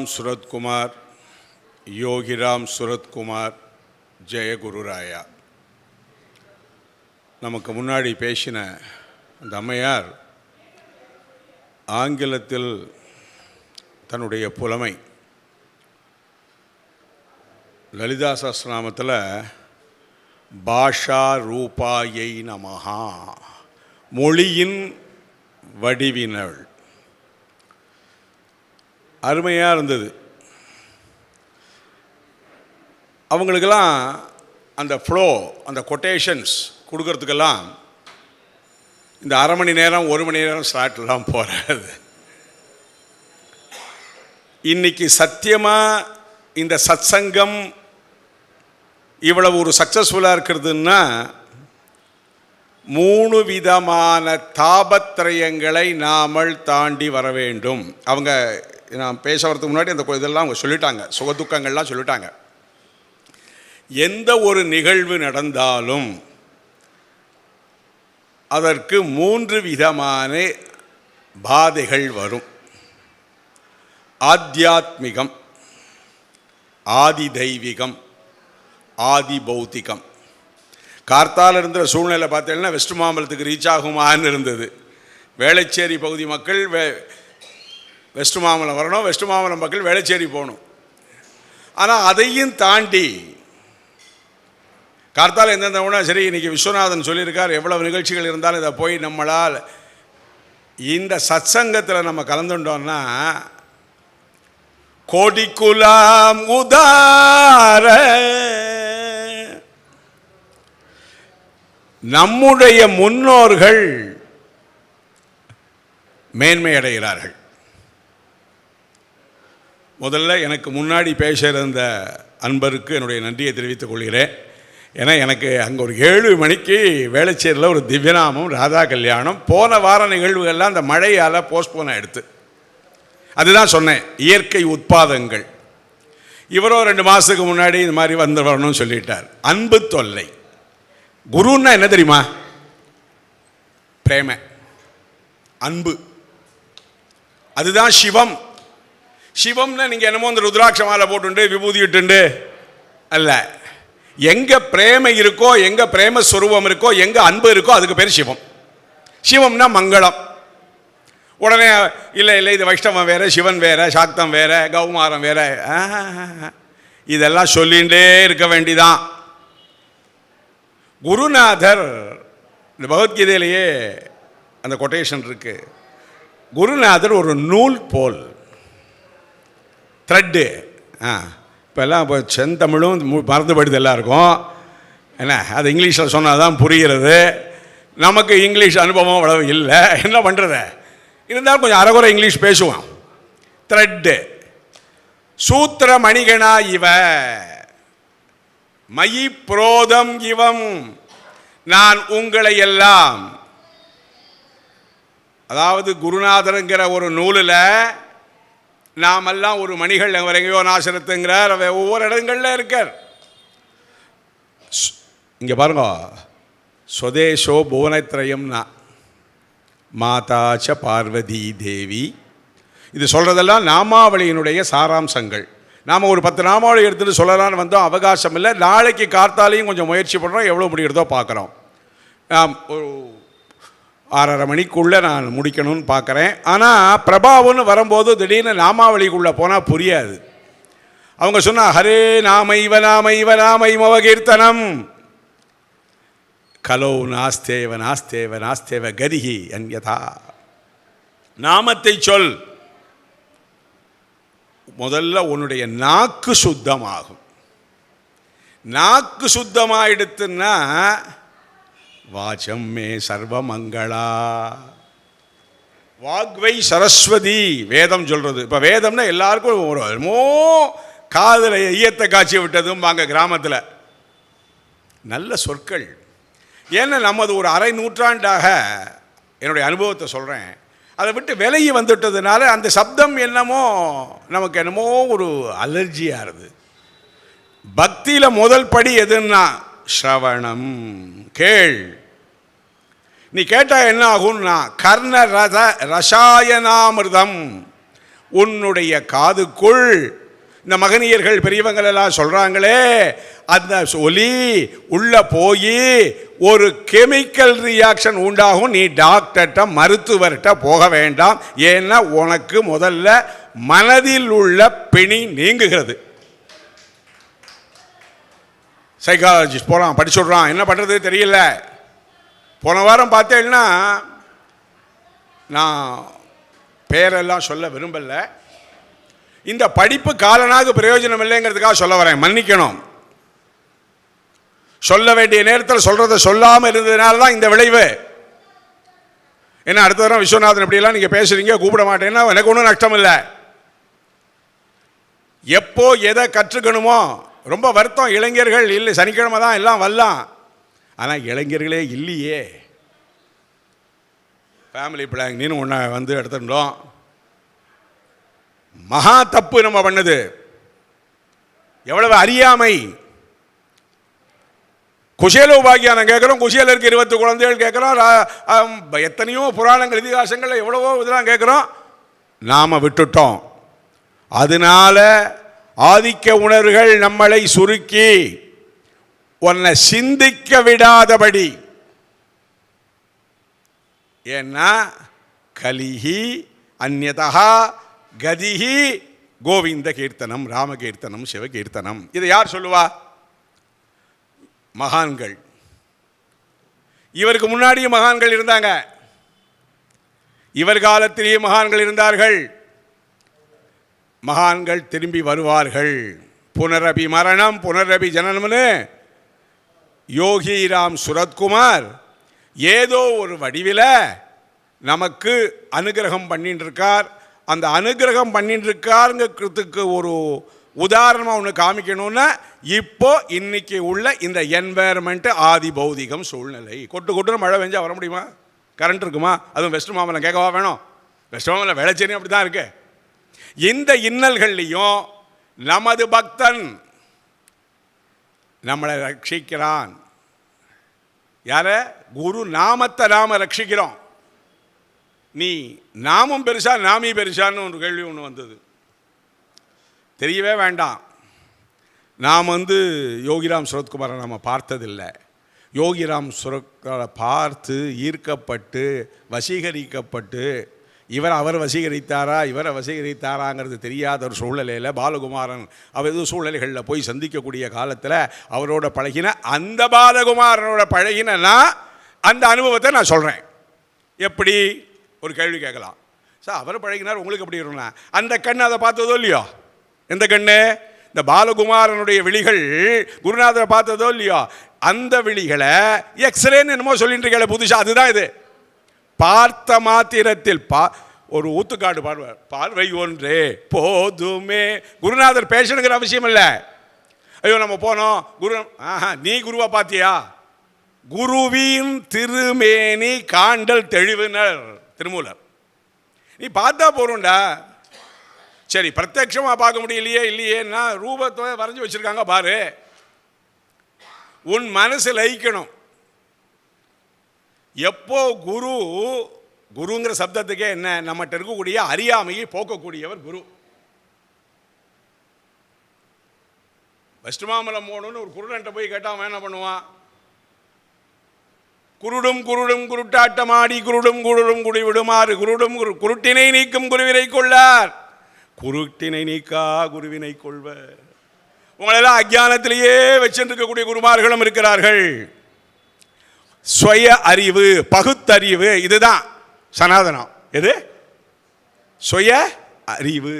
யோகிராம் சுரத்குமார், யோகிராம் சுரத்குமார், ஜெயகுருராயா. நமக்கு முன்னாடி பேசின அந்த அம்மையார் ஆங்கிலத்தில் தன்னுடைய புலமை, லலிதா சஹஸ்ரநாமத்தில் பாஷா ரூபாயை நமஹா, மொழியின் வடிவினள், அருமையாக இருந்தது. அவங்களுக்கெல்லாம் அந்த ஃப்ளோ, அந்த கொட்டேஷன்ஸ் கொடுக்கறதுக்கெல்லாம் இந்த அரை மணி நேரம் 1 மணி நேரம் ஸ்லாட்லாம் போகாது. இன்னைக்கு சத்தியமாக இந்த சத்சங்கம் இவ்வளவு ஒரு சக்ஸஸ்ஃபுல்லாக இருக்கிறதுன்னா 3 விதமான தாபத்திரயங்களை நாமல் தாண்டி வர வேண்டும். அவங்க நான் பேச வரதுக்கு முன்னாடி அந்த இதெல்லாம் அவங்க சொல்லிட்டாங்க, சுகதுக்கங்கள்லாம் சொல்லிட்டாங்க. எந்த ஒரு நிகழ்வு நடந்தாலும் அதற்கு 3 விதமான பாதைகள் வரும். ஆத்தியாத்மிகம், ஆதி தெய்வீகம், ஆதி பௌத்திகம். கார்த்தால் இருந்த சூழ்நிலை பார்த்தீங்கன்னா வெஸ்ட் மாம்பலத்துக்கு ரீச் ஆகுமான்னு இருந்தது. வேளச்சேரி பகுதி மக்கள் வெஸ்ட் மாம்பலம் வரணும், வெஸ்ட் மாம்பலம் மக்கள் வேளச்சேரி போகணும். ஆனால் அதையும் தாண்டி கார்த்தால் எந்தெந்த உணவு சரி, இன்றைக்கி விஸ்வநாதன் சொல்லியிருக்கார், எவ்வளவு நிகழ்ச்சிகள் இருந்தாலும் இதை போய் நம்மளால் இந்த சத்சங்கத்தில் நம்ம கலந்துட்டோம்னா கோடிக்குலாம் உதார நம்முடைய முன்னோர்கள் மேன்மை அடைகிறார்கள். முதல்ல எனக்கு முன்னாடி பேச இருந்த அன்பருக்கு என்னுடைய நன்றியை தெரிவித்துக் கொள்கிறேன். ஏன்னா எனக்கு அங்கே ஒரு 7 மணிக்கு வேளச்சேரியில் ஒரு திவ்யநாமம் ராதா கல்யாணம், போன வார நிகழ்வுகள்லாம் அந்த மழையால் போஸ்ட்போன் ஆகிடுது. அதுதான் சொன்னேன், இயற்கை உட்பாதங்கள். இவரோ 2 மாதத்துக்கு முன்னாடி இந்த மாதிரி வந்து வரணும்னு சொல்லிட்டார். அன்பு தொல்லை. குருன்னா என்ன தெரியுமா? பிரேம, அன்பு. அதுதான் சிவம். சிவம்னா நீங்கள் என்னமோ இந்த ருத்ராட்ச மாலை போட்டுண்டு விபூதி விட்டுண்டு அல்ல. எங்கே பிரேம இருக்கோ, எங்கே பிரேம ஸ்வரூபம் இருக்கோ, எங்கே அன்பு இருக்கோ அதுக்கு பேர் சிவம். சிவம்னா மங்களம். உடனே இல்லை இல்லை இது வைஷ்ணவம் வேறு, சிவன் வேறு, சாக்தம் வேறு, கௌமாரம் வேறு, இதெல்லாம் சொல்லிகிட்டே இருக்க வேண்டிதான். குருநாதர், இந்த பகவத்கீதையிலேயே அந்த கொட்டேஷன் இருக்கு, குருநாதர் ஒரு நூல் போல், த்ரெட்டு. இப்போல்லாம் இப்போ செந்தமிழும் மறந்து போயிடுது எல்லாருக்கும். என்ன, அது இங்கிலீஷில் சொன்னால் தான் புரிகிறது. நமக்கு இங்கிலீஷ் அனுபவம் அவ்வளவு இல்லை, என்ன பண்ணுறது? இருந்தாலும் கொஞ்சம் அரைகுறை இங்கிலீஷ் பேசுவான். த்ரெட்டு. சூத்திர மணிகனா இவ மயி புரோதம் இவம், நான் உங்களை எல்லாம், அதாவது குருநாதருங்கிற ஒரு நூலில் நாமெல்லாம் ஒரு மணிகள் எங்கேயோ நாசரத்துங்கிறார், ஒவ்வொரு இடங்களில் இருக்கார். இங்கே பாருங்க, ஸ்வதேசோ புவனத்ரயம்னா மாதாச்ச பார்வதி தேவி. இது சொல்கிறதெல்லாம் நாமாவளியினுடைய சாராம்சங்கள். நாம் ஒரு 10 நாமாவளி எடுத்துகிட்டு சொல்லலான்னு வந்தோம், அவகாசம் இல்லை. நாளைக்கு கார்த்தாலையும் கொஞ்சம் முயற்சி பண்ணுறோம், எவ்வளோ முடிகிறதோ பார்க்குறோம். ஒரு 6:30 மணிக்குள்ளே நான் முடிக்கணும்னு பார்க்குறேன். ஆனால் பிரபாவம்னு வரும்போது திடீர்னு நாமாவளிக்குள்ளே போனால் புரியாது. அவங்க சொன்னால் ஹரே நாமைவ நாமைவ நாமைமவ கீர்த்தனம் கலோ நாஸ்தேவ நாஸ்தேவ நாஸ்தேவ கரிஹி அன்யதா. நாமத்தை சொல், முதல்ல உன்னுடைய நாக்கு சுத்தமாகும். நாக்கு சுத்தமாயிடுத்துன்னா வாச்சம் மே சர்வமங்களா, வாக்வை சரஸ்வதி, வேதம் சொல்கிறது. இப்போ வேதம்னா எல்லாருக்கும் ஒரு காதில் ஈயத்தை காய்ச்சி விட்டதும் வாங்க கிராமத்தில் நல்ல சொற்கள். ஏன்னா நமது ஒரு அரை நூற்றாண்டாக என்னுடைய அனுபவத்தை சொல்கிறேன், அதை விட்டு விலகி வந்துட்டதுனால அந்த சப்தம் என்னமோ நமக்கு என்னமோ ஒரு அலர்ஜியாக இருக்குது. பக்தியில் முதல் படி எதுன்னா ஸ்ரவணம், கேள். நீ கேட்டால் என்ன ஆகும்னா கர்ண ரசாயனாமிர்தம், உன்னுடைய காதுக்குள் இந்த மகனியர்கள் பெரியவங்கள் எல்லாம் சொல்றாங்களே, அந்த ஒலி உள்ள போய் ஒரு கெமிக்கல் ரியாக்ஷன் உண்டாகும். நீ டாக்டர்கிட்ட மருத்துவர்கிட்ட போக வேண்டாம். ஏன்னா உனக்கு முதல்ல மனதில் உள்ள பிணி நீங்குகிறது. சைக்காலஜிஸ்ட் போகிறான், படிச்சுடுறான், என்ன பண்ணுறது தெரியல. போன வாரம் பார்த்தேன்னா, நான் பேரெல்லாம் சொல்ல விரும்பல, இந்த படிப்பு காலனாக பிரயோஜனம் இல்லைங்கிறதுக்காக சொல்ல வரேன், மன்னிக்கணும். சொல்ல வேண்டிய நேரத்தில் சொல்றதை சொல்லாமல் இருந்ததுனால தான் இந்த விளைவு. ஏன்னா அடுத்த தரம் விஸ்வநாதன் இப்படியெல்லாம் நீங்கள் பேசுறீங்க, கூப்பிட மாட்டேன்னா எனக்கு ஒன்றும் நஷ்டம் இல்லை. எப்போ எதை கற்றுக்கணுமோ. ரொம்ப வருத்தம், இளைஞர்கள் இல்லை, சனிக்கிழமை தான் எல்லாம் வரலாம், ஆனால் இளைஞர்களே இல்லையே. ஃபேமிலி பிளானிங்னு ஒன்று வந்து எடுத்துட்டோம். மகா தப்பு நம்ம பண்ணது. எவ்வளவு அறியாமை. குசேல உபாக்கியானம் கேட்குறோம், குசேலருக்கு 20 குழந்தைகள் கேட்குறோம், எத்தனையோ புராணங்கள் இதிகாசங்கள் எவ்வளவோ இதெல்லாம் கேட்குறோம், நாம் விட்டுட்டோம். அதனால ஆதிக்க உணர்வுகள் நம்மளை சுருக்கி உன்னை சிந்திக்க விடாதபடி. ஏன்னா கலிஹி அந்யதா கதிஹி கோவிந்த கீர்த்தனம், ராமகீர்த்தனம், சிவகீர்த்தனம். இதை யார் சொல்லுவா? மகான்கள். இவருக்கு முன்னாடியும் மகான்கள் இருந்தாங்க, இவர் காலத்திலேயே மகான்கள் இருந்தார்கள். மகான்கள் திரும்பி வருவார்கள். புனரபி மரணம் புனரபி ஜனனம்னு யோகிராம் சுரத்குமார் ஏதோ ஒரு வடிவில் நமக்கு அனுகிரகம் பண்ணிட்டு இருக்கார். அந்த அனுகிரகம் பண்ணிட்டு இருக்காருங்கிறதுக்கு ஒரு உதாரணமாக ஒன்று காமிக்கணும்னா, இப்போ இன்னைக்கு உள்ள இந்த என்வாயர்மெண்ட் ஆதி பௌதிகம் சூழ்நிலை. கொட்டு கொட்டுன்னு மழை பெஞ்சா வர முடியுமா? கரண்ட் இருக்குமா? அதுவும் வெஸ்ட் மாமலம் கேட்கவா வேணும்? வெஸ்ட் மாமலம் வேளச்சேரி அப்படி தான் இருக்கு. இந்த இன்னல்கள்லையும் நமது பக்தன் நம்மளை ரட்சிக்கிறான். யார? குரு நாமத்தை நாம ரட்சிக்கிறோம். நீ நாமும் பெருசா நாமி பெருசான்னு ஒரு கேள்வி ஒன்று வந்தது. தெரியவே வேண்டாம். நாம் யோகிராம் சுரத்குமாரை நாம் பார்த்ததில்லை. யோகிராம் சுரத்குமாரை பார்த்து ஈர்க்கப்பட்டு வசீகரிக்கப்பட்டு அவர் வசீகரித்தாரா இவரை வசீகரித்தாராங்கிறது தெரியாத ஒரு சூழ்நிலையில் பாலகுமாரன் அவர் எதுவும் சூழ்நிலைகளில் போய் சந்திக்கக்கூடிய காலத்தில் அவரோட பழகின அந்த பாலகுமாரனோட பழகினா அந்த அனுபவத்தை நான் சொல்கிறேன். எப்படி? ஒரு கேள்வி கேட்கலாம். சார் அவர் பழகினார், உங்களுக்கு எப்படி இருக்கணும்? அந்த கண் அதை பார்த்ததோ இல்லையோ? எந்த கண்ணு? இந்த பாலகுமாரனுடைய விழிகள் குருநாதரை பார்த்ததோ இல்லையோ? அந்த விழிகளை எக்ஸ்ரேன்னு என்னமோ சொல்லிட்டு இருக்கல புதுசா, அதுதான் இது. பார்த்த மாத்திரத்தில் ஒரு ஊத்துக்காடு பாடுவார், பார்வை ஒன்றே போதுமே. குருநாதர் பேசணுங்கிற அவசியம் இல்லை. ஐயோ நம்ம போனோம் குரு, நீ குருவா பார்த்தியா? குருவின் திருமேனி காண்டல் தெளிவினர் திருமூலர். நீ பார்த்தா போறோம்டா. சரி, பிரத்யட்சமா பார்க்க முடியலையே இல்லையேன்னா ரூபத்தை வரைஞ்சி வச்சிருக்காங்க பாரு. உன் மனசு லயிக்கணும். எப்போ குரு, குருங்கிற சப்தத்துக்கே என்ன, நம்மகிட்ட இருக்கக்கூடிய அறியாமையை போக்கக்கூடியவர் குரு. வெஸ்ட்மாமலம் போகணும்னு ஒரு குருடன்ட்ட போய் கேட்டான், என்ன பண்ணுவான்? குருடும் குருடும் குருட்டாட்டமாடி குருடும் குருடும் குடி விடுமாறு குருடும் குருட்டினை நீக்கும் குருவினை கொள்ளார், குருட்டினை நீக்கா குருவினை கொள்வர். உங்களெல்லாம் அஜானத்திலேயே வச்சிருக்கக்கூடிய குருமார்களும் இருக்கிறார்கள். சுய அறிவு, பகுத்தறிவு, இதுதான் சனாதனம். எது? சுய அறிவு.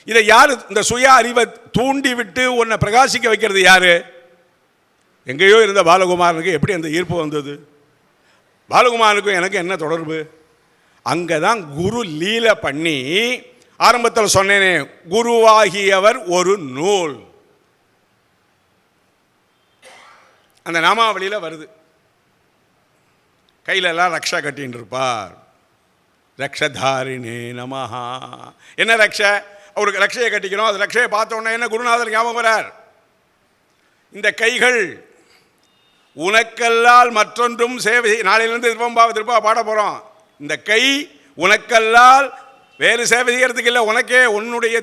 இதை யாரு இந்த சுய அறிவை தூண்டி விட்டு உன்னை பிரகாசிக்க வைக்கிறது யாரு? எங்கேயோ இருந்த பாலகுமாரனுக்கு எப்படி அந்த ஈர்ப்பு வந்தது? பாலகுமாரனுக்கும் எனக்கு என்ன தொடர்பு? அங்கதான் குரு லீல பண்ணி, ஆரம்பத்தில் சொன்னேனே, குருவாகியவர் ஒரு நூல், அந்த நாமாவளியில் வருது. கையிலெல்லாம் ரக்ஷா கட்டின்னு இருப்பார். ரக்ஷதாரிணே நமஹா. என்ன ரக்ஷ? அவருக்கு ரக்ஷையை கட்டிக்கணும். அது ரக்ஷையை பார்த்த உடனே என்ன குருநாதர் ஞாபகம் வரார். இந்த கைகள் உனக்கல்லால் மற்றொன்றும் சேவை. நாளையிலிருந்து திருப்பா பாட போகிறோம். இந்த கை உனக்கல்லால் வேறு சேவை செய்கிறதுக்கு இல்லை. உனக்கே உன்னுடைய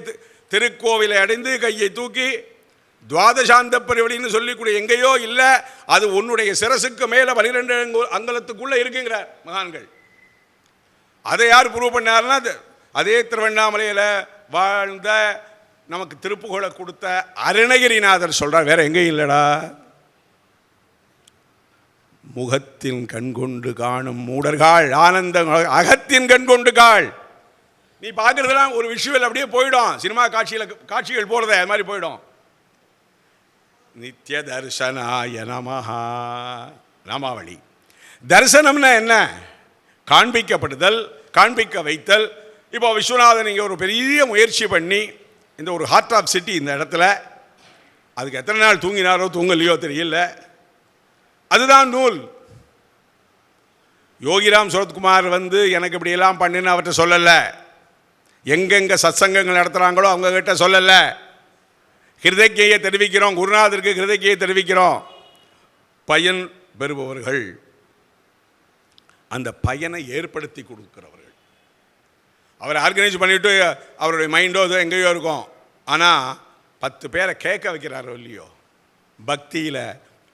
திருக்கோவிலை அடைந்து கையை தூக்கி துவாதசாந்த பரிவடின்னு சொல்லிக்கூடிய எங்கேயோ இல்லை, அது உன்னுடைய சிரசுக்கு மேலே 12 அங்கலத்துக்குள்ளே இருக்குங்கிறார் மகான்கள். அதை யார் ப்ரூவ் பண்ணார்னா அதே திருவண்ணாமலையில் வாழ்ந்த நமக்கு திருப்புகழை கொடுத்த அருணகிரிநாதர் சொல்கிறார். வேற எங்கேயும் இல்லைடா. முகத்தின் கண்கொண்டு காணும் மூடர்கள் ஆனந்த அகத்தின் கண்கொண்டு காள். நீ பார்க்குறதுலாம் ஒரு விஷுவல் அப்படியே போயிடும். சினிமா காட்சிகள் போகிறதே அது மாதிரி போயிடும். நித்திய தர்சனாய நமஹா. நாமாவளி தரிசனம்னா என்ன? காண்பிக்கப்படுதல், காண்பிக்க வைத்தல். இப்போ விஸ்வநாதன் இங்கே ஒரு பெரிய முயற்சி பண்ணி இந்த ஒரு ஹார்ட் ஆஃப் சிட்டி இந்த இடத்துல, அதுக்கு எத்தனை நாள் தூங்கினாரோ தூங்கலையோ தெரியல, அதுதான் நூல். யோகிராம் சரத்குமார் வந்து எனக்கு இப்படியெல்லாம் பண்ணுன்னு அவர்கிட்ட சொல்லலை. எங்கெங்கே சத்சங்கங்கள் நடத்துகிறாங்களோ அவங்கக்கிட்ட சொல்லலை. கிருதக்கையை தெரிவிக்கிறோம், குருநாதருக்கு கிருதக்கையை தெரிவிக்கிறோம். பயன் பெறுபவர்கள், அந்த பயனை ஏற்படுத்தி கொடுக்கிறவர்கள். அவரை ஆர்கனைஸ் பண்ணிவிட்டு அவருடைய மைண்டோ எங்கேயோ இருக்கும். ஆனால் 10 பேரை கேட்க வைக்கிறாரோ இல்லையோ. பக்தியில்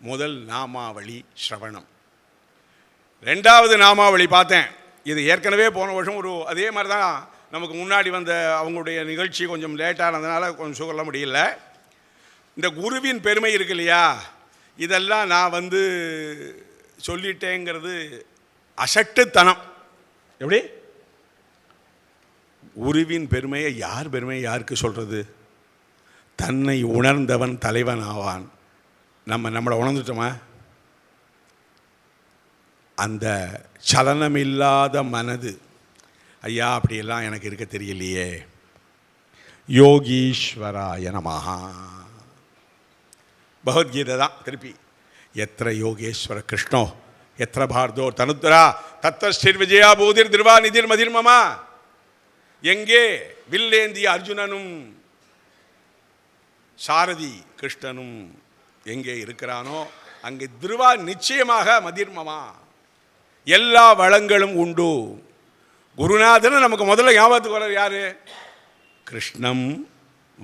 முதல் நாமாவளி ஸ்ரவணம். 2வது நாமாவளி பார்த்தேன். இது ஏற்கனவே போன வருஷம் ஒரு அதே மாதிரி தான் நமக்கு முன்னாடி வந்த அவங்களுடைய நிகழ்ச்சி கொஞ்சம் லேட்டானதுனால கொஞ்சம் சொல்ல முடியல. இந்த குருவின் பெருமை இருக்கு இல்லையா, இதெல்லாம் நான் வந்து சொல்லிட்டேங்கிறது அசட்டுத்தனம். எப்படி குருவின் பெருமையை யாருக்கு சொல்கிறது? தன்னை உணர்ந்தவன் தலைவன் ஆவான். நம்மளை உணர்ந்துட்டோமா? அந்த சலனமில்லாத மனது, ஐயா அப்படியெல்லாம் எனக்கு இருக்க தெரியலையே. யோகீஸ்வராய நமஹா. பகவத்கீதை தான் திருப்பி. எத்திர யோகேஸ்வர கிருஷ்ணோ எத்திர பாரதோ தனுத்ரா தத்தஸ்ரீர் விஜயா பூதிர் திருவா நிதிர் மதிர்மமா. எங்கே வில்லேந்திய அர்ஜுனனும் சாரதி கிருஷ்ணனும் எங்கே இருக்கிறானோ அங்கே திருவா நிச்சயமாக மதிர்மமா. எல்லா வளங்களும் உண்டு. குருநாதன் நமக்கு முதல்ல ஞாபகத்துக்கு வர யாரு? கிருஷ்ணம்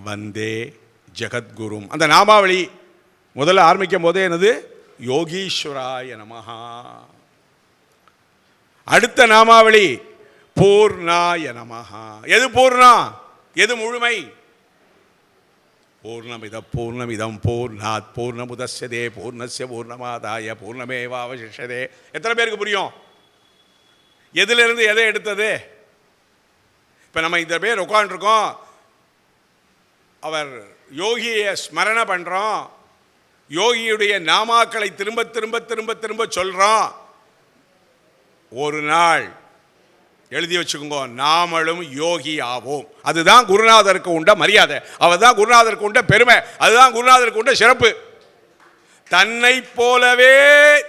வந்தே ஜெகத்குரும். அந்த நாமாவளி முதல்ல ஆரம்பிக்கும் போதே என்னது? யோகீஸ்வராய நமஹா. அடுத்த நாமாவளி பூர்ணாய நமஹா. எது பூர்ணா? எது முழுமை? பூர்ணமிதம் பூர்ணாத் பூர்ணமுதஸ்யதே பூர்ணஸ்ய பூர்ணமாதாய பூர்ணமேவாவசிஷ்யதே. எத்தனை பேருக்கு புரியும்? எதிலிருந்து எதை எடுத்தது? இப்போ நம்ம இந்த பேர் உட்காந்துருக்கோம், அவர் யோகியை ஸ்மரண பண்ணுறோம், யோகியுடைய நாமாக்களை திரும்ப திரும்ப திரும்ப திரும்ப சொல்கிறோம். ஒரு நாள் எழுதி வச்சுக்கோங்க, நாமளும் யோகி ஆவோம். அதுதான் குருநாதருக்கு உண்ட மரியாதை, அவர்தான் குருநாதருக்கு உண்ட பெருமை, அதுதான் குருநாதருக்கு உண்ட சிறப்பு. தன்னை போலவே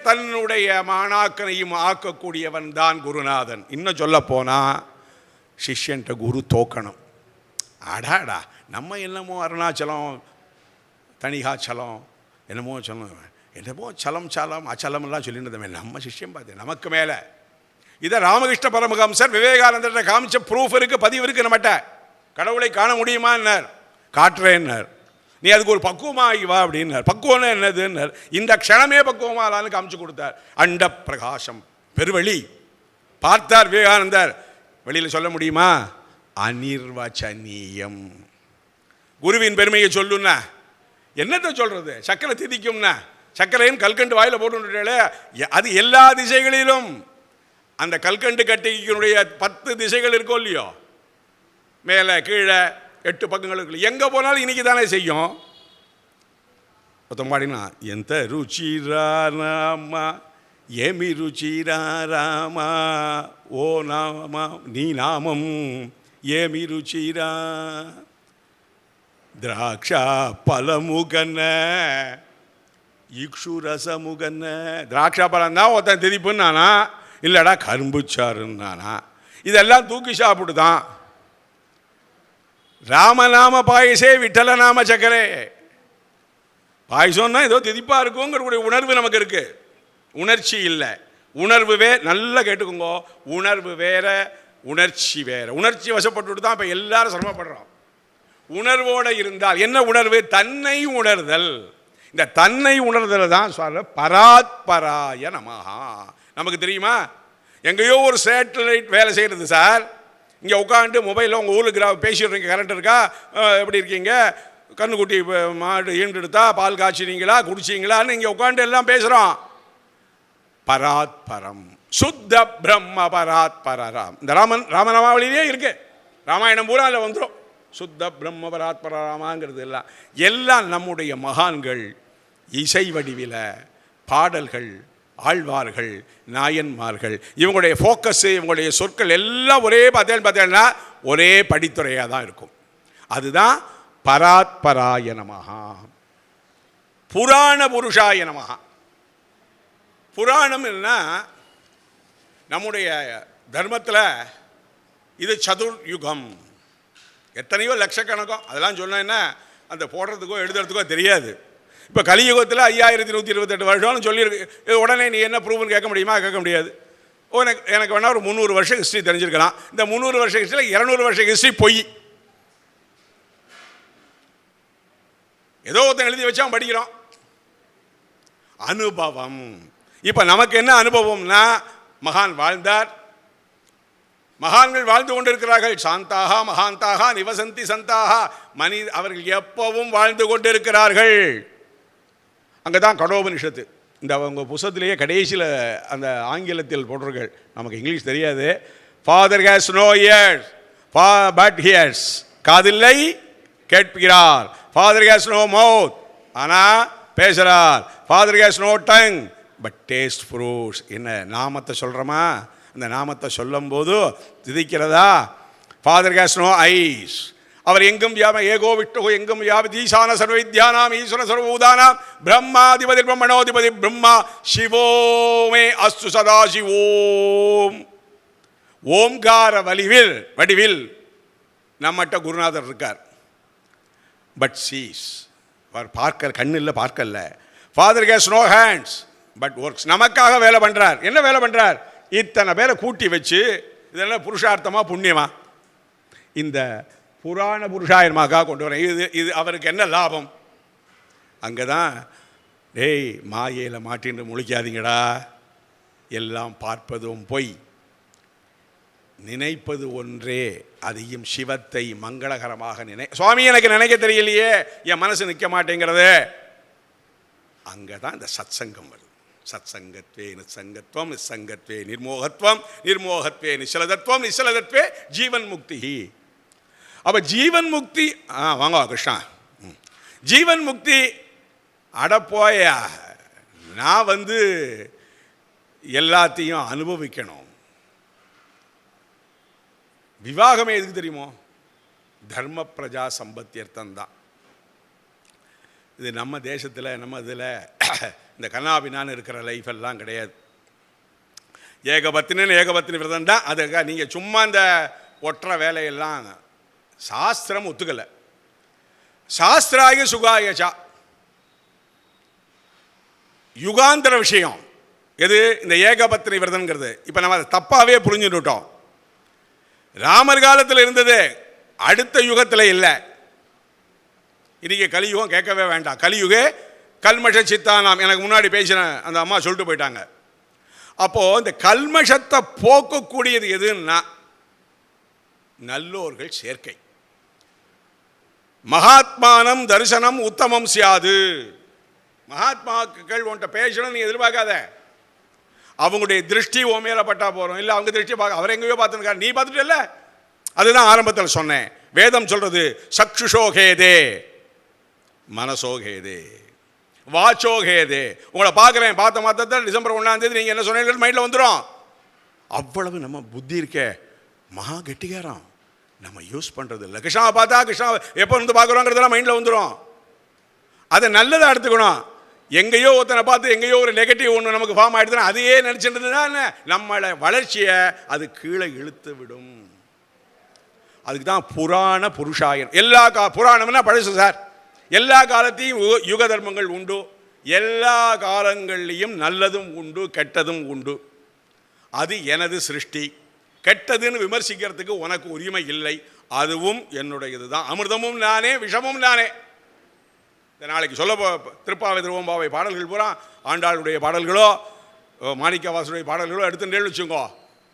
தன்னுடைய மாணாக்கனையும் ஆக்கக்கூடியவன் தான் குருநாதன். இன்னும் சொல்ல போனால் சிஷ்யன்ட்ட குரு தோக்கணும். அடாடா, நம்ம என்னமோ அருணாச்சலம் தனிகாச்சலம் என்னமோ சலம் சலம் அச்சலம்லாம் சொல்லிட்டு நம்ம சிஷ்யம் பார்த்து நமக்கு மேலே. இதை ராமகிருஷ்ண பரமஹம்சர் விவேகானந்தர்கிட்ட காமிச்ச ப்ரூஃப் இருக்குது, பதிவு இருக்குது. நம்மகிட்ட கடவுளை காண முடியுமான்னார். காட்டுறேன்னார். நீ அதுக்கு ஒரு பக்குவமாகி வா அப்படின்னார். பக்குவம்னா என்னதுன்னார். இந்த க்ஷணமே பக்குவமாகலான்னு காமிச்சு கொடுத்தார். அண்ட பிரகாசம் பெருவெளி பார்த்தார் விவேகானந்தர். வெளியில் சொல்ல முடியுமா? அனிர்வச்சனீயம். குருவின் பெருமையை சொல்லுன்னா என்னத்தை சொல்றது? சக்கரை திதிக்கும்னா சக்கரையும் கல்கண்டு வாயில் போட்டு அது எல்லா திசைகளிலும். அந்த கல்கண்டு கட்டினுடைய 10 திசைகள் இருக்கோ இல்லையோ, மேலே கீழே 8 பக்கங்கள் இருக்கு. எங்கே போனாலும் இன்னைக்கு தானே செய்யும். பாடினா எந்த ருச்சிராமா ஏமி ருச்சிராமா ஓ நாமா நீ நாமம் ஏமி ருச்சிரா திராட்சா பலமுகன இக்ஷுரசமுகன. திராட்சா பழம் தான் ஒருத்தன் திதிப்புன்னானா, இல்லைடா கரும்புச்சாருன்னானா. இதெல்லாம் தூக்கி சாப்பிட்டு தான். ராமநாம பாயசே விட்டல நாம சக்கரே. பாயசம்னா ஏதோ திதிப்பாக இருக்குங்கிற உணர்வு நமக்கு இருக்கு, உணர்ச்சி இல்லை. உணர்வு நல்லா கேட்டுக்கோங்க. உணர்வு வேற, உணர்ச்சி வேற. உணர்ச்சி வசப்பட்டு தான் இப்போ எல்லாரும் சிரமப்படுறோம். உணர்வோடு இருந்தால் என்ன உணர்வு? தன்னை உணர்தல். இந்த தன்னை உணர்தல் தான் சொல்ற பராத்பராய நமஹா. நமக்கு தெரியுமா, எங்கேயோ ஒரு சேட்டலைட் வேலை செய்கிறது சார். இங்கே உட்காந்து மொபைலில் உங்கள் ஊருக்கு பேசிடுறீங்க, கரண்ட் இருக்கா, எப்படி இருக்கீங்க, கண்ணுக்குட்டி மாடு ஈண்டெடுத்தா, பால் காய்ச்சினீங்களா, குடிச்சிங்களான்னு இங்கே உட்காந்து எல்லாம் பேசுகிறோம். பராத்பரம் சுத்த பிரம்ம பராத்பரம். இந்த ராமநாமாவளியிலே இருக்கு, ராமாயணம் பூரா அதில் வந்துடும். சுத்த பிரம்ம பராத்பராமாங்கிறது எல்லாம் நம்முடைய மகான்கள் இசை வடிவில பாடல்கள், ஆழ்வார்கள், நாயன்மார்கள், இவங்களுடைய ஃபோக்கஸ், இவங்களுடைய சொற்கள் எல்லாம் பார்த்தேன்னா ஒரே படித்துறையாக தான் இருக்கும். அதுதான் பராத்பராய நமஹா. புராண புருஷாய நமஹா. புராணம் என்ன, நம்முடைய தர்மத்தில் இது சதுர்யுகம், எத்தனையோ லட்சக்கணக்கம். அதெல்லாம் சொன்னா அந்த போடுறதுக்கோ எழுதுறதுக்கோ தெரியாது. இப்போ கலியுகத்தில் 5128 வருஷம்னு சொல்லியிருக்கு. உடனே நீ என்ன ப்ரூவ்னு கேட்க முடியுமா? கேட்க முடியாது. எனக்கு வேணா ஒரு 300 வருஷம் ஹிஸ்ட்ரி தெரிஞ்சிருக்கலாம். இந்த 300 வருஷம் ஹிஸ்ட்ரியில் 200 வருஷம் ஹிஸ்ட்ரி பொய். ஏதோ ஒருத்தன் எழுதி வச்சா படிக்கிறோம். அனுபவம். இப்போ நமக்கு என்ன அனுபவம்னா, மகான் வாழ்ந்தார், மகான்கள் வாழ்ந்து கொண்டிருக்கிறார்கள். சாந்தாக மகாந்தாக நிவசந்தி சந்தாக. அவர்கள் எப்பவும் வாழ்ந்து கொண்டிருக்கிறார்கள். அங்கே தான் கடோபனிஷத்து. இந்த அவங்க புஸ்தத்திலேயே கடைசியில் அந்த ஆங்கிலத்தில் போட்டிருக்கள், நமக்கு இங்கிலீஷ் தெரியாது. Father has no ears but hears. காதில்லை கேட்கிறார். ஃபாதர் ஹேஸ் நோ மவுத், ஆனால் பேசுகிறார். Father has no tongue but taste fruits. என்ன நாமத்தை சொல்கிறோமா, அந்த நாமத்தை சொல்லும் போது திதிக்கிறதா. Father has no eyes. அவர் எங்கும் ஏகோ விஷ்ணு எங்கும் வியாபி ஈசான சர்வவித்யானாம் ஈஸ்வர சர்வபூதானாம் பிரம்மாதிபதி பிரம்மணோதிபதி பிரம்மா சிவோமே அஸ்து சதா சிவோம். ஓம்கார வடிவில் நம்மகிட்ட குருநாதர் இருக்கார். பட் சீஸ், அவர் பார்க்க கண்ணில்ல, பார்க்கல. Father has no hands but works. நமக்காக வேலை பண்ணுறார். என்ன வேலை பண்ணுறார்? இத்தனை பேரை கூட்டி வச்சு, இதெல்லாம் புருஷார்த்தமா புண்ணியமா? இந்த புராண புருஷாயனமாக கொண்டு வரேன். இது அவருக்கு என்ன லாபம்? அங்கே தான் டேய் மாயையில் மாட்டின்னு முழிக்காதீங்கடா. எல்லாம் பார்ப்பதும் பொய், நினைப்பது ஒன்றே, அதையும் சிவத்தை மங்களகரமாக சுவாமி எனக்கு நினைக்க தெரியலையே, என் மனசு நிற்க மாட்டேங்கிறது. அங்கே தான் இந்த சத்சங்கம் வருது. சத்சங்கத்வே நிசங்கத்வம், நிசங்கத்வே நிர்மோகத்வம், நிர்மோகத்வே நிச்சலதத்வம், நிச்சலதத்வே ஜீவன் முக்தி. அப்போ ஜீவன் முக்தி, வாங்க கிருஷ்ணா, ஜீவன் முக்தி அடப்போயா, நான் எல்லாத்தையும் அனுபவிக்கணும். விவாகமே எதுக்கு தெரியுமோ? தர்ம பிரஜா சம்பத்தியர்த்தம் தான். இது நம்ம தேசத்தில், நம்ம இதில் இந்த கண்ணாபின்னான்னு இருக்கிற லைஃப் எல்லாம் கிடையாது. ஏகபத்தினி விரதம் தான். அதுக்காக நீங்கள் சும்மா இந்த ஒற்ற வேலையெல்லாம் சாஸ்திரம் ஒத்துக்கலை. சாஸ்திராய சுகாயச்சா, யுகாந்திர விஷயம் எது? இந்த ஏகபத்தினி விரதம்ங்கிறது. இப்போ நம்ம அதை தப்பாகவே புரிஞ்சுட்டோம். ராமர் காலத்தில் இருந்தது, அடுத்த யுகத்தில் இல்லை. இன்னைக்கு கலியுகம் கேட்கவே வேண்டாம். கலியுகே கல்மஷ சித்தானாம். எனக்கு முன்னாடி பேசின அந்த அம்மா சொல்லிட்டு போயிட்டாங்க. அப்போது இந்த கல்மஷத்தை போக்கக்கூடியது எதுன்னா நல்லோர்கள் சேர்க்கை. மகாத்மானம் தரிசனம் உத்தமம் சியாது. மகாத்மாக்கள் உன்ட்ட பேசணும் நீ எதிர்பார்க்காத. அவங்களுடைய திருஷ்டி உன் மேலே பட்டா போகிறோம். இல்லை அவங்க திருஷ்டி பார்க்க, அவர் எங்கேயோ பார்த்துருக்காரு, நீ பார்த்துட்டு இல்லை. அதுதான் ஆரம்பத்தில் சொன்னேன். வேதம் சொல்றது சக்ஷுஷோகேதே மனசோகேதே வாச்சோகேதே. உங்களை பார்க்குறேன், பார்த்த மாத்திரத்தில் டிசம்பர் 1ஆம் தேதி நீங்கள் என்ன சொன்னீங்க மைண்டில் வந்துடும். அவ்வளவு நம்ம புத்தி இருக்கே, மகா கெட்டிக்காரம். நம்ம யூஸ் பண்ணுறது இல்லை. கிருஷ்ணாவை பார்த்தா கிருஷ்ணா எப்போ பார்க்குறோங்கிறதெல்லாம் மைண்டில் வந்துடும். அதை நல்லதாக எடுத்துக்கணும். எங்கேயோ ஒருத்தனை பார்த்து எங்கேயோ ஒரு நெகட்டிவ் ஒன்று நமக்கு ஃபார்ம் ஆகிடுதுன்னா அதையே நினச்சிட்டு நம்மளை வளர்ச்சியை அது கீழே இழுத்து விடும். அதுக்கு தான் புராண புருஷாயன். எல்லா புராணம்னா பழசு சார். எல்லா காலத்தையும் யுக தர்மங்கள் உண்டு. எல்லா காலங்கள்லேயும் நல்லதும் உண்டு, கெட்டதும் உண்டு. அது எனது சிருஷ்டி. கெட்டதுன்னு விமர்சிக்கிறதுக்கு உனக்கு உரிமை இல்லை. அதுவும் என்னுடையது தான். அமிர்தமும் நானே, விஷமும் நானே. இந்த நாளைக்கு சொல்ல திருப்பாவை திருவம்பாவை பாடல்கள் பூரா ஆண்டாளுடைய பாடல்களோ மாணிக்கவாசனுடைய பாடல்களோ எடுத்துட்டேன்னு வச்சுக்கோ,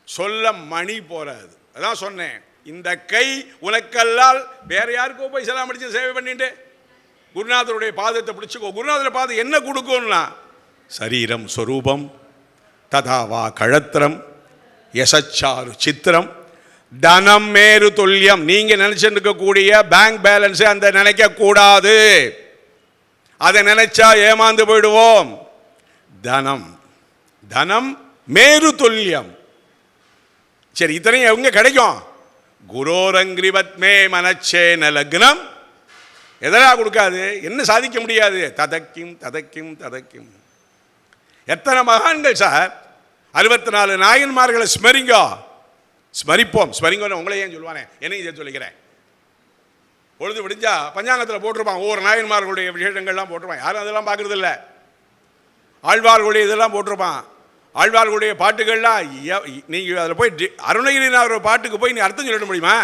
சொல்ல மணி போறாது. அதான் சொன்னேன், இந்த கை உனக்கல்லால் வேற யாருக்கோ போய் செலாம் அடிச்சு சேவை பண்ணிட்டு குருநாதருடைய பாதத்தை பிடிச்சிக்கோ. குருநாதர் பாதம் என்ன கொடுக்கும்னா சரீரம் ஸ்வரூபம் ததாவா கழத்திரம் யசச்சாரு சித்திரம் தனம் மேரு துல்லியம். நீங்க நினைச்சிட்டு இருக்கக்கூடிய பேங்க் பேலன்ஸை அந்த நினைக்க கூடாது. அதை நினைச்சா ஏமாந்து போயிடுவோம். தனம் தனம் மேரு துல்லியம். சரி, இத்தனையும் எங்க கிடைக்கும்? குரோரங்கிரிவத்மே மனச்சேன லக்னம். எதெல்லாம் கொடுக்காது, என்ன சாதிக்க முடியாது? ததக்கிம் ததக்கிம் ததக்கிம். எத்தனை மகான்கள் சார், 64 நாயன்மார்களை ஸ்மரிங்கோ. ஸ்மரிப்போம், ஸ்மரிங்கோன்னு உங்களை ஏன் சொல்லுவானே, என்னையும் இதை சொல்லிக்கிறேன். பொழுது விடிஞ்சா பஞ்சாங்கத்தில் போட்டிருப்பான், ஒவ்வொரு நாயன்மார்களுடைய விசேஷங்கள்லாம் போட்டிருப்பான். யாரும் அதெல்லாம் பார்க்கறது இல்லை. ஆழ்வார்களுடைய இதெல்லாம் போட்டிருப்பான். ஆழ்வார்களுடைய பாட்டுகள்லாம் நீங்கள் அதில் போய் அருணகிரிநாதர் பாட்டுக்கு போய் நீ அர்த்தம் சொல்லிட முடியுமா?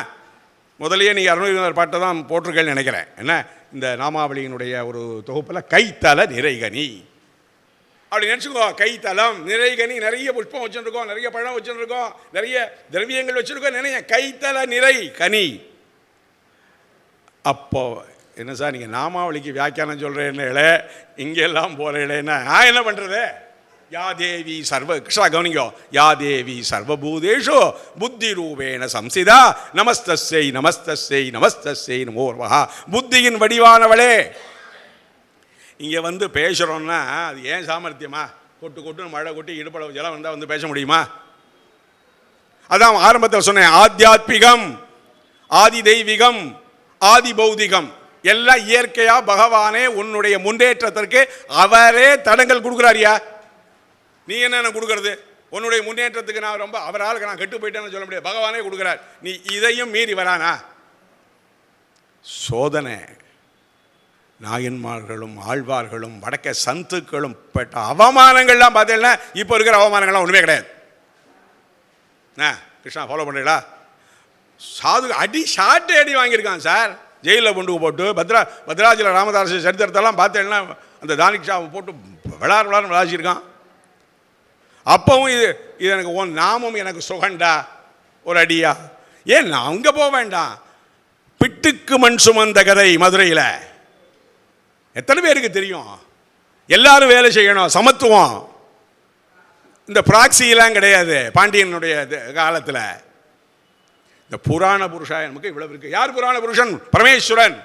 முதலையே நீங்கள் அருணகிரிநாதர் பாட்டை தான் போட்டிருக்கேன்னு நினைக்கிறேன். என்ன, இந்த நாமாவளியினுடைய ஒரு தொகுப்பில் கைத்தல நிறைகனி அப்படி நினச்சிக்கோ. கைத்தலம் நிறைகனி, நிறைய புஷ்பம் வச்சுருக்கோம், நிறைய பழம் வச்சுருக்கோம், நிறைய திரவியங்கள் வச்சுருக்கோம். நினைய கைத்தல நிறை கனி. அப்போ என்ன சார் நீங்கள் நாமாவளிக்கு வியாக்கியானம் சொல்கிறேன்னு இங்கெல்லாம் போகிறேன்னா நான் என்ன பண்ணுறது? யா தேவி சர்வ கிருஷ்ணா கவனிங்கோ, யா தேவி சர்வபூதேஷு புத்தி ரூபேண சம்சிதா நமஸ்தஸ்யை நமஸ்தஸ்யை நமஸ்தஸ்யை நமோர்வஹா. புத்தியின் வடிவானவளே. இங்கே வந்து பேசுகிறோன்னா அது ஏன் சாமர்த்தியமா? கொட்டு கொட்டுன்னு மழை கொட்டி இடுப்பளவு ஜலம் வந்தால் வந்து பேச முடியுமா? அதான் ஆரம்பத்தில் சொன்னேன், ஆத்தியாத்மிகம், ஆதி தெய்வீகம், ஆதி பௌதிகம் எல்லாம் இயற்கையா பகவானே உன்னுடைய முன்னேற்றத்திற்கு அவரே தடங்கள் கொடுக்குறாரியா. நீ என்ன கொடுக்கறது? உன்னுடைய முன்னேற்றத்துக்கு நான் ரொம்ப அவரால் நான் கெட்டு போயிட்டேன்னு சொல்ல முடியாது. பகவானே கொடுக்குறார். நீ இதையும் மீறி வரானா? சோதனை. நாயன்மார்களும் ஆழ்வார்களும் வடக்க சந்துக்களும் பட்ட அவமானங்கள்லாம் பார்த்தீங்கன்னா இப்போ இருக்கிற அவமானங்கள்லாம் ஒன்றுமே கிடையாது. கிருஷ்ணா ஃபாலோ பண்ணுறீங்களா? சாது அடி ஷார்ட்டு அடி வாங்கியிருக்கான் சார். ஜெயிலில் கொண்டு போட்டு பத்ராஜில ராமதாஸ் சரித்திரத்தெல்லாம் பார்த்தேன்னா அந்த தானிக் ஷாவை போட்டு விளாட்னு விளாச்சிருக்கான். அப்பவும் இது எனக்கு ஒன் நாமும் எனக்கு சுகண்டா ஒரு அடியா. ஏன் நான் அங்கே போக வேண்டாம்? பிட்டுக்கு மண் சுமந்த கதை மதுரையில் எத்தனை பேருக்கு தெரியும்? எல்லாரும் வேலை செய்யணும், சமத்துவம். இந்த ப்ராக்சிலாம் கிடையாது பாண்டியனுடைய காலத்தில். இந்த புராண புருஷா நமக்கு இவ்வளவு இருக்கு. யார் புராண புருஷன்? பரமேஸ்வரன்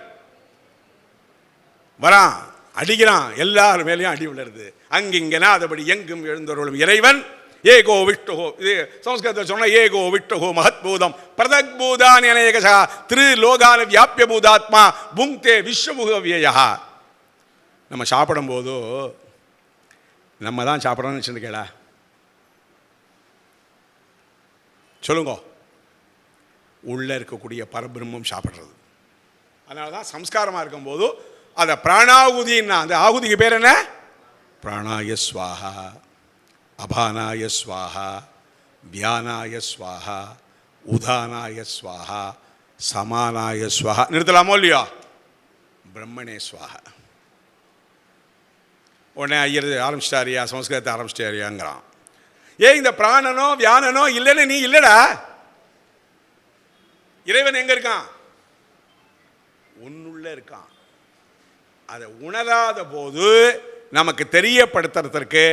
வரான், அடிக்கிறான், எல்லாரும் மேலேயும் அடி விழுறது. அங்கிங்கனா அதபடி எங்கும் எழுந்தவர்களும் இறைவன் ஏகோ விஷ்ணுகோ. இது சம்ஸ்கிருதத்தில் சொன்ன ஏகோ விஷ்ணுகோ மகத்பூதம் பிரதக்பூதான் அநேகசா திருலோகான வியாபிய பூதாத்மா புங்தே விஸ்வமுகவியா. நம்ம சாப்பிடும் போது நம்ம தான் சாப்பிடணும்னு வச்சுருக்கேடா சொல்லுங்க. உள்ளே இருக்கக்கூடிய பரபிரம்மம் சாப்பிட்றது. அதனால தான் சம்ஸ்காரமாக இருக்கும்போது அதை பிராணாகுதின்னா, அந்த ஆகுதிக்கு பேர் என்ன? பிராணாய ஸ்வாஹா, அபானாய ஸ்வாஹா, வியானாய ஸ்வாஹா, உதானாய ஸ்வாஹா, சமானாய ஸ்வாஹா. நிறுத்தலாமோ இல்லையோ? பிரம்மணே ஸ்வாஹா. உடனே ஐயர் ஆரம்பிச்சிட்டாரியா, சமஸ்கிருதத்தை ஆரம்பிச்சிட்டாரியாங்கிறான். ஏன் இந்த பிராணனோ வியானனோ இல்லைன்னு நீ இல்லைடா. இறைவன் எங்க இருக்கான்? உன்னுள்ள இருக்கான். அதை உணராத போது நமக்கு தெரியப்படுத்துறதற்கு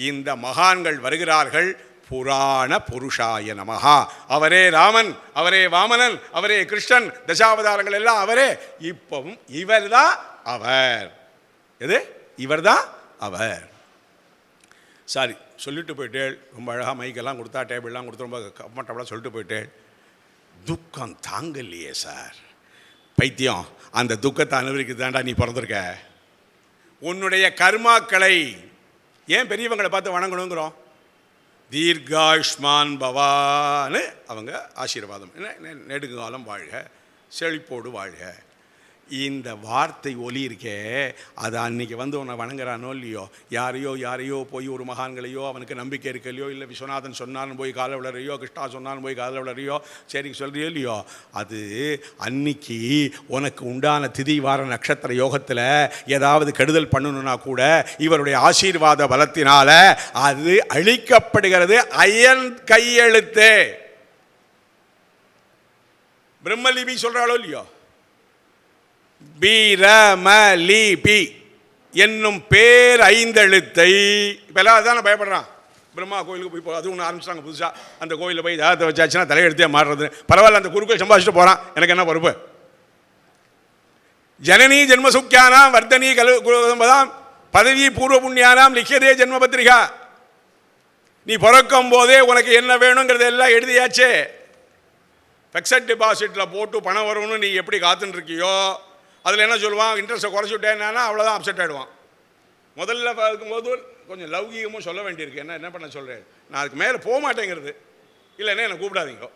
இந்த மகான்கள் வருகிறார்கள். புராண புருஷாய நமஹா. அவரே ராமன், அவரே வாமனன், அவரே கிருஷ்ணன், தசாவதாரங்கள் எல்லாம் அவரே. இப்பவும் இவர்தான் அவர். எது? இவர்தான் அவர். சாரி, சொல்லிட்டு போயிட்டேள். ரொம்ப அழகாக மைக்கெல்லாம் கொடுத்தா, டேபிள்லாம் கொடுத்து ரொம்ப கம்ஃபர்டபுளாக சொல்லிட்டு போயிட்டேள். துக்கம் தாங்கலையே சார். பைத்தியம், அந்த துக்கத்தை அனுபவிக்கதாண்டா நீ பிறந்திருக்க. உன்னுடைய கர்மாக்களை ஏன் பெரியவங்களை பார்த்து வணங்கணுங்கிறோம்? தீர்காயுஷ்மான் பவான்னு அவங்க ஆசீர்வாதம். என்ன நெடுங்காலம் வாழ்க, செழிப்போடு வாழ்க. இந்த வார்த்தை ஒலி இருக்கே, அது அன்னைக்கு வந்து உன்னை வணங்குறானோ இல்லையோ, யாரையோ போய் ஒரு மகான்களையோ அவனுக்கு நம்பிக்கை இருக்கலையோ, இல்லை விஸ்வநாதன் சொன்னாலும் போய் காலை விளறையோ, கிருஷ்ணா சொன்னாலும் போய் காலை விளறையோ, சரி சொல்றியோ இல்லையோ, அது அன்னைக்கு உனக்கு உண்டான திதி வார நட்சத்திர யோகத்தில் ஏதாவது கெடுதல் பண்ணணும்னா கூட இவருடைய ஆசீர்வாத பலத்தினால அது அழிக்கப்படுகிறது. அயன் கையெழுத்து. பிரம்மலிபி சொல்றாளோ இல்லையோ, பிரமலிபி என்னும் பேர் ஐந்தெழுத்தை இப்போ எல்லாம் தானே பயப்படுறான். பிரம்மா கோயிலுக்கு போய் அது ஒன்று ஆரம்பிச்சிட்டாங்க புதுசாக. அந்த கோயிலில் போய் ஜாதகத்தை வச்சாச்சுன்னா தலையெழுத்தே மாறுறது. பரவாயில்ல, அந்த குருக்கள் சம்பாதிச்சுட்டு போகிறான், எனக்கு என்ன பொறுப்பு? ஜனனி ஜென்மசுக்கியானாம் வர்தனி கலுதாம் பதவி பூர்வ புண்ணியானாம் லிக்கியதே ஜென்ம பத்திரிகா. நீ பிறக்கும் போதே உனக்கு என்ன வேணுங்கிறத எல்லாம் எழுதியாச்சே. ஃபிக்ஸட் டெபாசிட்டில் போட்டு பணம் வரும்னு நீ எப்படி காத்துன்னு இருக்கியோ, அதில் என்ன சொல்லுவான், இன்ட்ரெஸ்ட்டை குறைச்சி விட்டேன்னா அவ்வளோதான் அப்செட் ஆகிடுவான். முதல்ல பார்க்கும்போது கொஞ்சம் லௌகீகமும் சொல்ல வேண்டியிருக்கு. என்ன பண்ண சொல்கிறேன், நான் அதுக்கு மேலே போக மாட்டேங்கிறது, இல்லைன்னா என்னை கூப்பிடாதீங்க.